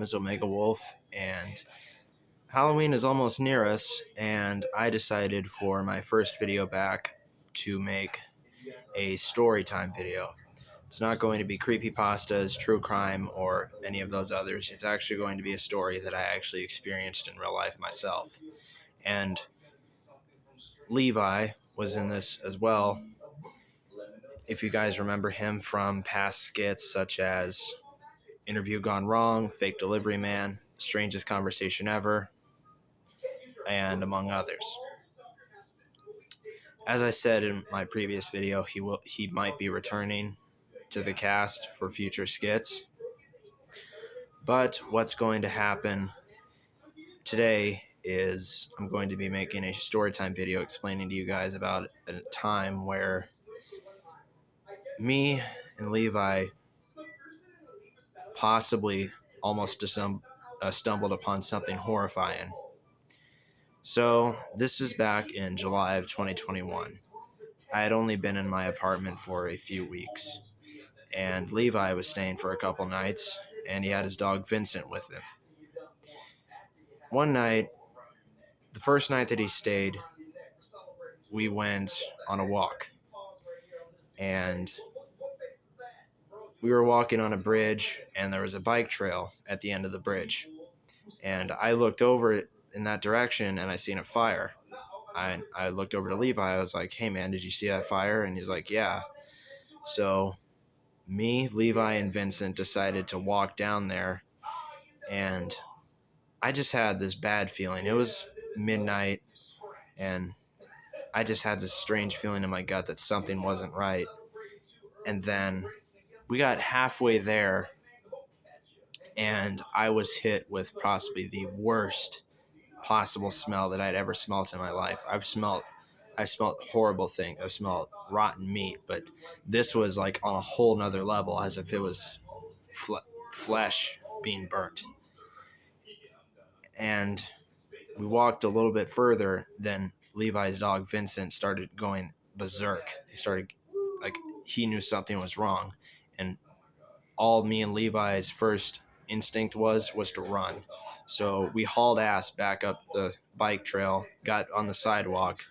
name is Omega Wolf, and Halloween is almost near us, and I decided for my first video back to make a story time video. It's not going to be creepypastas, true crime, or any of those others. It's actually going to be a story that I actually experienced in real life myself. And Levi was in this as well. If you guys remember him from past skits such as Interview Gone Wrong, Fake Delivery Man, Strangest Conversation Ever, and among others. As I said in my previous video, he might be returning to the cast for future skits. But what's going to happen today is I'm going to be making a storytime video explaining to you guys about a time where me and Levi possibly almost stumbled upon something horrifying. So this is back in July of 2021. I had only been in my apartment for a few weeks, and Levi was staying for a couple nights, and he had his dog Vincent with him. One night, the first night that he stayed, we went on a walk, and we were walking on a bridge, and there was a bike trail at the end of the bridge, and I looked over in that direction, and I seen a fire. I looked over to Levi. I was like, "Hey man, did you see that fire?" And he's like, "Yeah." So me, Levi, and Vincent decided to walk down there, and I just had this bad feeling. It was midnight, and I just had this strange feeling in my gut that something wasn't right. And then we got halfway there, and I was hit with possibly the worst possible smell that I'd ever smelt in my life. I've smelt horrible things. I've smelled rotten meat, but this was like on a whole nother level, as if it was flesh being burnt. And we walked a little bit further, then Levi's dog Vincent started going berserk. He knew something was wrong, and all me and Levi's first instinct was to run. So we hauled ass back up the bike trail, got on the sidewalk.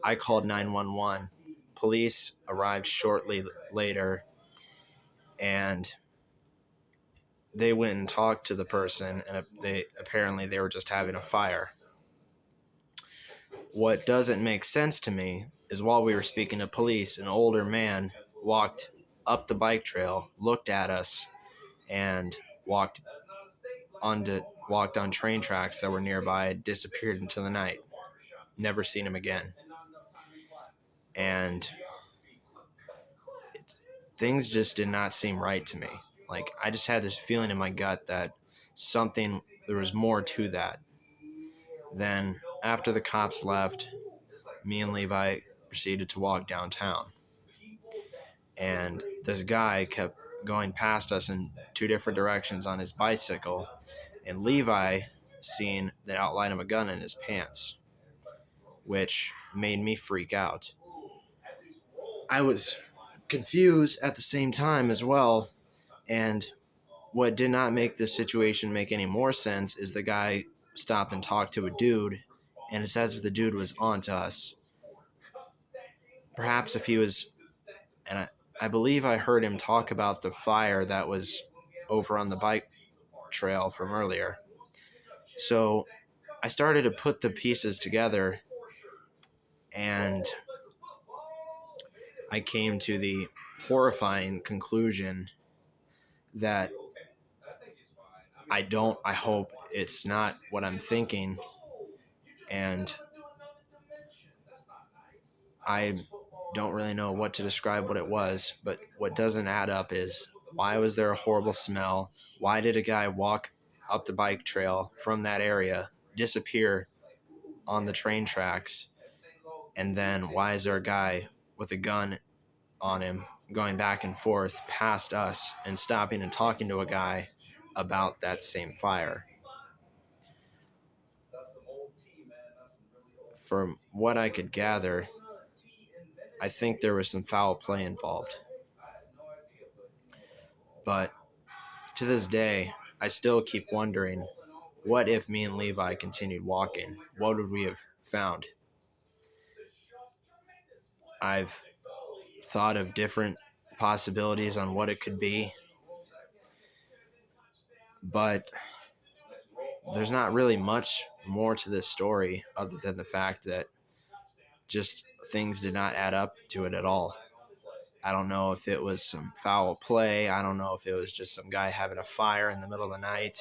I called 911. Police arrived shortly later, and they went and talked to the person, and they were just having a fire. What doesn't make sense to me is while we were speaking to police, an older man walked up the bike trail, looked at us, and walked on train tracks that were nearby, disappeared into the night. Never seen him again. And things just did not seem right to me. Like, I just had this feeling in my gut that there was more to that. Then, after the cops left, me and Levi proceeded to walk downtown. And this guy kept going past us in two different directions on his bicycle, and Levi seen the outline of a gun in his pants, which made me freak out. I was confused at the same time as well, and what did not make this situation make any more sense is the guy stopped and talked to a dude, and it's as if the dude was onto us. Perhaps if he was, and I believe I heard him talk about the fire that was over on the bike trail from earlier. So I started to put the pieces together, and I came to the horrifying conclusion that I hope it's not what I'm thinking, and I don't really know what to describe what it was, but what doesn't add up is, why was there a horrible smell? Why did a guy walk up the bike trail from that area, disappear on the train tracks, and then why is there a guy with a gun on him going back and forth past us and stopping and talking to a guy about that same fire? From what I could gather, I think there was some foul play involved. But to this day, I still keep wondering, what if me and Levi continued walking? What would we have found? I've thought of different possibilities on what it could be, but there's not really much more to this story other than the fact that just things did not add up to it at all. I don't know if it was some foul play. I don't know if it was just some guy having a fire in the middle of the night,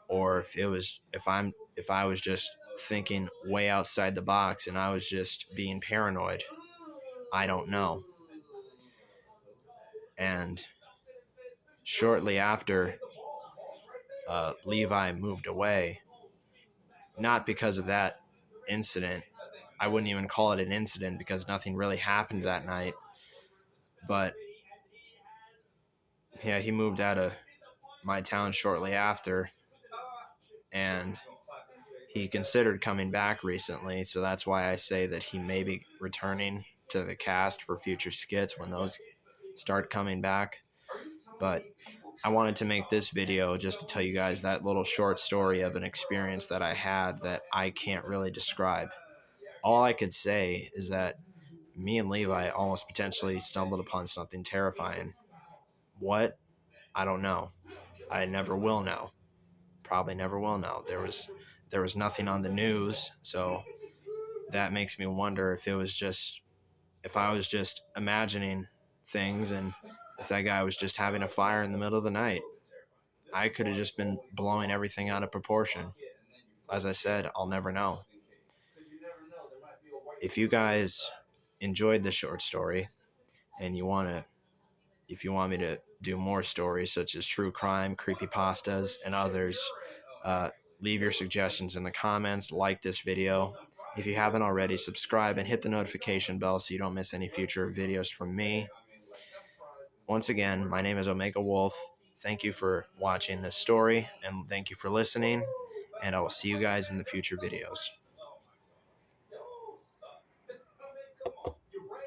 or if I was just thinking way outside the box and I was just being paranoid. I don't know. And shortly after Levi moved away, not because of that incident. I wouldn't even call it an incident because nothing really happened that night. But yeah, he moved out of my town shortly after, and he considered coming back recently, so that's why I say that he may be returning to the cast for future skits when those start coming back. But I wanted to make this video just to tell you guys that little short story of an experience that I had that I can't really describe. All I could say is that me and Levi almost potentially stumbled upon something terrifying. What? I don't know. I never will know. Probably never will know. There was nothing on the news, so that makes me wonder if I was just imagining things, and if that guy was just having a fire in the middle of the night. I could have just been blowing everything out of proportion. As I said, I'll never know. If you guys enjoyed this short story and if you want me to do more stories such as true crime, creepypastas, and others, leave your suggestions in the comments, like this video. If you haven't already, subscribe and hit the notification bell so you don't miss any future videos from me. Once again, my name is Omega Wolf. Thank you for watching this story, and thank you for listening, and I will see you guys in the future videos.